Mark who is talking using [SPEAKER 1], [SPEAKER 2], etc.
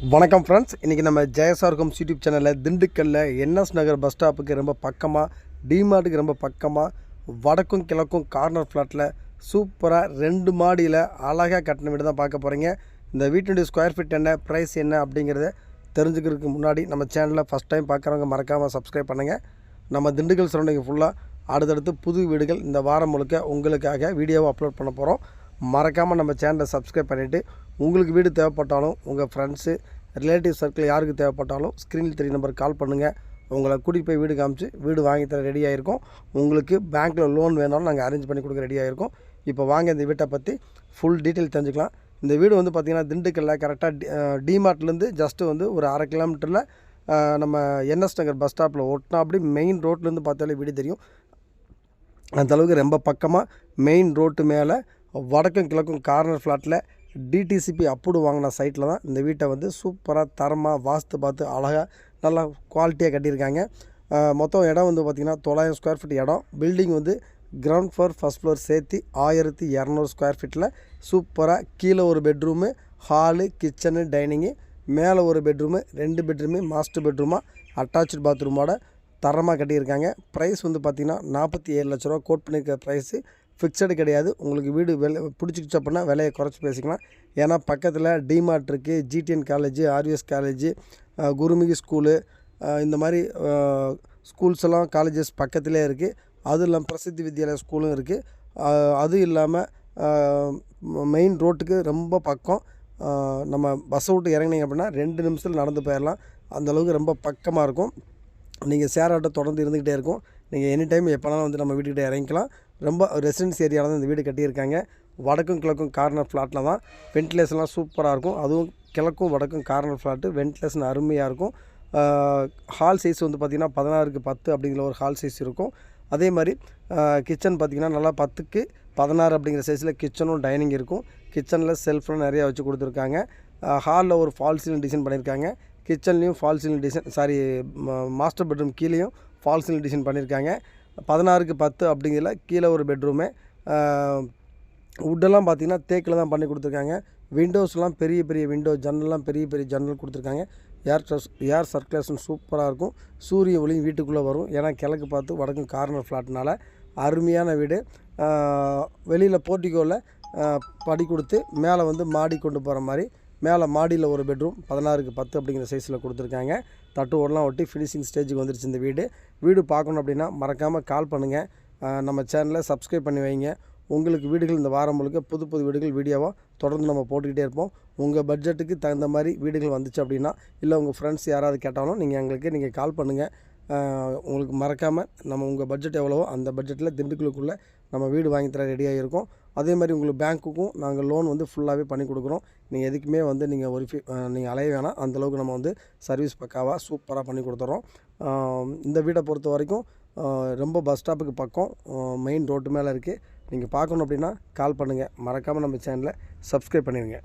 [SPEAKER 1] வணக்கம் ஃப்ரெண்ட்ஸ், இன்றைக்கி நம்ம ஜெயசார்கம் யூடியூப் சேனலில் திண்டுக்கல்லில் என்எஸ் நகர் பஸ் ஸ்டாப்புக்கு ரொம்ப பக்கமாக, டிமார்ட்டுக்கு ரொம்ப பக்கமாக, வடக்கும் கிழக்கும் கார்னர் ஃப்ளாட்டில் சூப்பராக 2 மாடியில் அழகாக கட்டின வீடு தான் பார்க்க போகிறீங்க. இந்த வீட்டினுடைய ஸ்கொயர் ஃபீட் என்ன, ப்ரைஸ் என்ன அப்படிங்கிறத தெரிஞ்சுக்கிறதுக்கு முன்னாடி நம்ம சேனலில் ஃபஸ்ட் டைம் பார்க்குறவங்க மறக்காமல் சப்ஸ்கிரைப் பண்ணுங்கள். நம்ம திண்டுக்கல் சரௌண்டிங் ஃபுல்லாக அடுத்தடுத்து புது வீடுகள் இந்த வாரம் முழுக்க உங்களுக்காக வீடியோவை அப்லோட் பண்ண போகிறோம். மறக்காமல் நம்ம சேனலை சப்ஸ்கிரைப் பண்ணிவிட்டு, உங்களுக்கு வீடு தேவைப்பட்டாலும் உங்கள் ஃப்ரெண்ட்ஸு ரிலேட்டிவ் சர்க்கிள் யாருக்கு தேவைப்பட்டாலும் ஸ்க்ரீனில் 3 நம்பருக்கு கால் பண்ணுங்கள். உங்களை கூட்டிகிட்டு போய் வீடு காமிச்சு வீடு வாங்கி தர ரெடியாக இருக்கும். உங்களுக்கு பேங்க்கில் லோன் வேணாலும் நாங்கள் அரேஞ்ச் பண்ணி கொடுக்க ரெடியாக இருக்கோம். இப்போ வாங்க இந்த வீட்டை பற்றி ஃபுல் டீட்டெயில் தெரிஞ்சுக்கலாம். இந்த வீடு வந்து பார்த்திங்கன்னா திண்டுக்கல்லில் கரெக்டாக டிமார்ட்லேருந்து ஜஸ்ட்டு வந்து ஒரு 1/2 கிலோமீட்டரில் நம்ம என்எஸ் நகர் பஸ் ஸ்டாப்பில் ஒட்டினா அப்படி மெயின் ரோட்லேருந்து பார்த்தாலே வீடு தெரியும். அந்தளவுக்கு ரொம்ப பக்கமாக மெயின் ரோட்டு மேலே வடக்கும் கிழக்கும் கார்னர் ஃப்ளாட்டில் டிடிசிபி அப்ரூவ் வாங்கின சைட்டில் தான் இந்த வீட்டை வந்து சூப்பராக தரமாக வாஸ்து பார்த்து அழகாக நல்லா குவாலிட்டியாக கட்டியிருக்காங்க. மொத்தம் இடம் வந்து பார்த்திங்கன்னா 900 ஸ்கொயர் ஃபீட் இடம். பில்டிங் வந்து கிரவுண்ட் ஃப்ளோர் ஃபஸ்ட் ஃப்ளோர் சேர்த்து 1200 ஸ்கொயர் ஃபீட்டில் சூப்பராக கீழே ஒரு பெட்ரூமு, ஹாலு, கிச்சனு, டைனிங்கு, மேலே ஒரு பெட்ரூமு, 2 பெட்ரூமு, மாஸ்டர் பெட்ரூமாக அட்டாச்சு பாத்ரூமோட தரமாக கட்டியிருக்காங்க. ப்ரைஸ் வந்து பார்த்திங்கன்னா 47 லட்ச ரூபா கோட் பண்ணியிருக்க ப்ரைஸு. ஃபிக்ஸடு கிடையாது. உங்களுக்கு வீடு பிடிச்சிக்கிச்சு அப்படின்னா விலையை குறைச்சி பேசிக்கலாம். ஏன்னா பக்கத்தில் டிமார்ட் இருக்குது, ஜிடிஎன் காலேஜு, ஆர்விஎஸ் காலேஜு, குருமிகி ஸ்கூலு, இந்த மாதிரி ஸ்கூல்ஸ் எல்லாம் காலேஜஸ் பக்கத்திலே இருக்குது. அது இல்லாமல் பிரசித்தி வித்யாலயா ஸ்கூலும் இருக்குது. அது இல்லாமல் மெயின் ரோட்டுக்கு ரொம்ப பக்கம். நம்ம பஸ்ஸை விட்டு இறங்கினீங்க அப்படின்னா 2 நிமிஷத்தில் நடந்து போயிடலாம். அந்தளவுக்கு ரொம்ப பக்கமாக இருக்கும். நீங்கள் ஷேர் ஆட்டோ தொடர்ந்து இருந்துக்கிட்டே இருக்கும். நீங்கள் எனி டைம் எப்போனாலும் வந்து நம்ம வீட்டுக்கிட்ட இறங்கிக்கலாம். ரொம்ப ரெசிடென்ஸ் ஏரியாவில் தான் இந்த வீடு கட்டியிருக்காங்க. வடக்கும் கிழக்கும் கார்னர் ஃப்ளாட்டில் தான். வென்டிலேஷன்லாம் சூப்பராக இருக்கும். அதுவும் கிழக்கும் வடக்கும் கார்னர் ஃப்ளாட்டு வென்டிலேஷன் அருமையாக இருக்கும். ஹால் சைஸ் வந்து பார்த்திங்கன்னா 16க்கு 10 அப்படிங்கிற ஒரு ஹால் சைஸ் இருக்கும். அதே மாதிரி கிச்சன் பார்த்திங்கன்னா நல்லா 10க்கு 16 அப்படிங்கிற சைஸில் கிச்சனும் டைனிங் இருக்கும். கிச்சனில் செல்ஃப்லாம் நிறையா வச்சு கொடுத்துருக்காங்க. ஹாலில் ஒரு ஃபால் சீலிங் டிசைன் பண்ணியிருக்காங்க. கிச்சன்லேயும் fall ceiling design master bedroom கீழேயும் ஃபால் சீலிங் டிசைன் பண்ணியிருக்காங்க. 16க்கு 10 அப்படிங்கிறதுல கீழே ஒரு பெட்ரூமு. வுட்டெல்லாம் பார்த்திங்கன்னா தேக்கில் தான் பண்ணி கொடுத்துருக்காங்க. விண்டோஸ்லாம் பெரிய பெரிய விண்டோ, ஜன்னல்லாம் பெரிய பெரிய ஜன்னல் கொடுத்துருக்காங்க. ஏர் சர்க்குலேஷன் சூப்பராக இருக்கும். சூரிய ஒளியும் வீட்டுக்குள்ளே வரும். ஏன்னா கிழக்கு பார்த்து வடக்கும் கார்னர் ஃப்ளாட்னால அருமையான வீடு. வெளியில் போர்ட்டிகோவில் படி கொடுத்து மேலே வந்து மாடி கொண்டு போகிற மாதிரி மேலே மாடியில் ஒரு பெட்ரூம் 16க்கு 10 அப்படிங்கிற சைஸில் கொடுத்துருக்காங்க. தட்டு ஓடலாம் ஒட்டி ஃபினிஷிங் ஸ்டேஜுக்கு வந்துருச்சு இந்த வீடு பார்க்கணும் அப்படின்னா மறக்காமல் கால் பண்ணுங்கள். நம்ம சேனலை சப்ஸ்கிரைப் பண்ணி வைங்க. உங்களுக்கு வீடுகள் இந்த வாரம் முழுக்க புது புது வீடுகள் வீடியோவாக தொடர்ந்து நம்ம போட்டுக்கிட்டே இருப்போம். உங்கள் பட்ஜெட்டுக்கு தகுந்த மாதிரி வீடுகள் வந்துச்சு அப்படின்னா, இல்லை உங்கள் ஃப்ரெண்ட்ஸ் யாராவது கேட்டாலும் நீங்கள் கால் பண்ணுங்கள். உங்களுக்கு மறக்காமல் நம்ம உங்கள் பட்ஜெட் எவ்வளவோ அந்த பட்ஜெட்டில் திண்டுக்கலுக்குள்ளே நம்ம வீடு வாங்கி தர ரெடியாக இருக்கும். அதே மாதிரி உங்களுக்கு பேங்க்குக்கும் நாங்கள் லோன் வந்து ஃபுல்லாகவே பண்ணி கொடுக்குறோம். நீங்கள் எதுக்குமே வந்து நீங்கள் அலைய வேணாம். அந்தளவுக்கு நம்ம வந்து சர்வீஸ் பக்காவாக சூப்பராக பண்ணி கொடுத்துறோம். இந்த வீடை பொறுத்த வரைக்கும் ரொம்ப பஸ் ஸ்டாப்புக்கு பக்கம், மெயின் ரோட்டு மேலே இருக்குது. நீங்கள் பார்க்கணும் அப்படின்னா கால் பண்ணுங்கள். மறக்காமல் நம்ம சேனலை சப்ஸ்கிரைப் பண்ணிடுங்க.